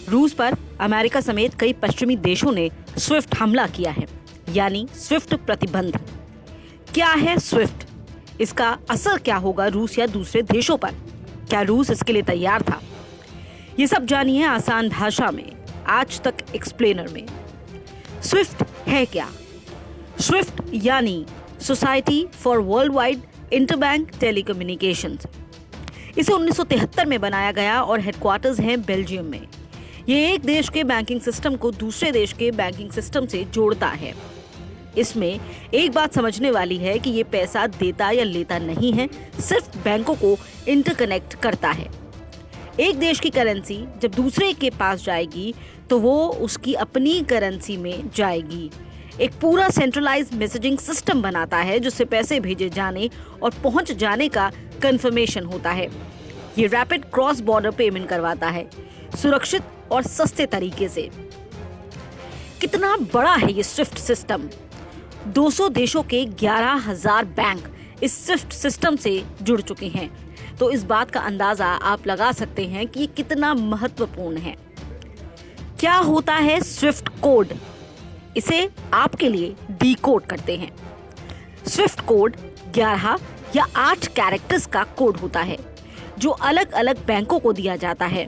रूस पर अमेरिका समेत कई पश्चिमी देशों ने स्विफ्ट हमला किया है, यानी स्विफ्ट प्रतिबंध। क्या है स्विफ्ट? इसका असर क्या होगा रूस या दूसरे देशों पर? क्या रूस इसके लिए तैयार था? ये सब जानिए आसान भाषा में आज तक एक्सप्लेनर में। स्विफ्ट है क्या? स्विफ्ट यानी society for world wide interbank telecommunications. इसे 1973 में बनाया गया और हेडक्वार्टर्स है बेल्जियम में। ये एक देश के बैंकिंग सिस्टम को दूसरे देश के बैंकिंग सिस्टम से जोड़ता है। इसमें एक बात समझने वाली है कि ये पैसा देता या लेता नहीं है, सिर्फ बैंकों को इंटरकनेक्ट करता है। एक देश की करेंसी जब दूसरे के पास जाएगी तो वो उसकी अपनी करेंसी में जाएगी। एक पूरा सेंट्रलाइज्ड मैसेजिंग सिस्टम बनाता है जिससे पैसे भेजे जाने और पहुंच जाने का कंफर्मेशन होता है। ये रैपिड क्रॉस बॉर्डर पेमेंट करवाता है, सुरक्षित और सस्ते तरीके से। कितना बड़ा है ये स्विफ्ट सिस्टम? 200 देशों के 11,000 बैंक इस स्विफ्ट सिस्टम से जुड़ चुके हैं, तो इस बात का अंदाजा आप लगा सकते हैं कि ये कितना महत्वपूर्ण है। क्या होता है स्विफ्ट कोड? इसे आपके लिए डीकोड करते हैं। स्विफ्ट कोड 11 या 8 कैरेक्टर्स का कोड होता है जो अलग अलग बैंकों को दिया जाता है।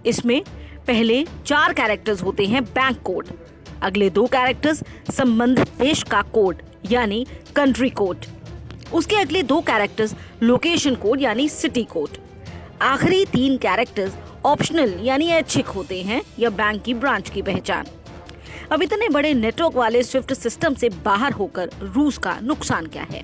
इसमें पहले 4 कैरेक्टर्स होते हैं बैंक कोड, अगले 2 कैरेक्टर्स संबंधित देश का कोड यानी कंट्री कोड, उसके अगले 2 कैरेक्टर्स लोकेशन कोड यानी सिटी कोड, आखिरी 3 कैरेक्टर्स ऑप्शनल यानी ऐच्छिक होते हैं या बैंक की ब्रांच की पहचान। अब इतने बड़े नेटवर्क वाले स्विफ्ट सिस्टम से बाहर होकर रूस का नुकसान क्या है?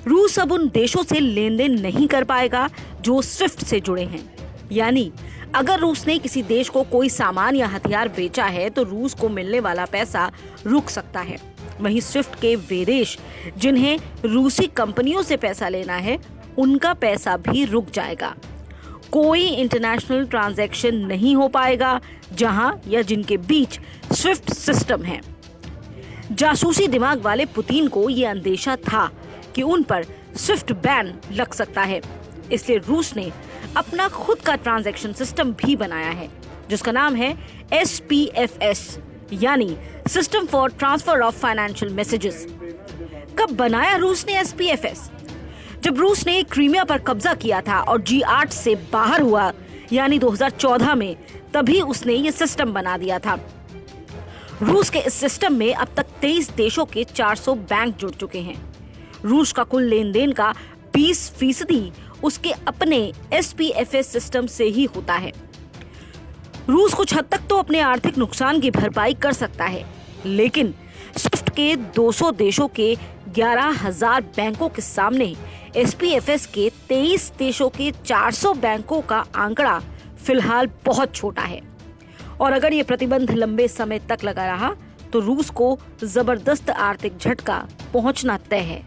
रूस अब उन देशों से लेन देन नहीं कर पाएगा जो स्विफ्ट से जुड़े हैं। यानी अगर रूस ने किसी देश को कोई सामान या हथियार बेचा है तो रूस को मिलने वाला पैसा रुक सकता है। वहीं स्विफ्ट के वे देश जिन्हें रूसी कंपनियों से पैसा लेना है, उनका पैसा भी रुक जाएगा। कोई इंटरनेशनल ट्रांजैक्शन नहीं हो पाएगा जहां या जिनके बीच स्विफ्ट सिस्टम है। जासूसी दिमाग वाले पुतिन को यह अंदेशा था कि उन पर स्विफ्ट बैन लग सकता है, इसलिए रूस ने अपना खुद का ट्रांजैक्शन सिस्टम भी बनाया है जिसका नाम है SPFS यानी system for transfer of financial messages. कब बनाया रूस ने SPFS? जब रूस ने क्रीमिया पर कब्जा किया था और G8 से बाहर हुआ यानी 2014 में, तभी उसने ये सिस्टम बना दिया था। रूस के इस सिस्टम में अब तक 23 देशों के 400 बैंक जुड़ चुके हैं। रूस का कुल लेन देन का 20% उसके अपने SPFS सिस्टम से ही होता है। रूस कुछ हद तक तो अपने आर्थिक नुकसान की भरपाई कर सकता है, लेकिन स्विफ्ट के 200 देशों के 11,000 बैंकों के सामने SPFS के 23 देशों के 400 बैंकों का आंकड़ा फिलहाल बहुत छोटा है। और अगर ये प्रतिबंध लंबे समय तक लगा रहा तो रूस को जबरदस्त आर्थिक झटका पहुंचना तय है।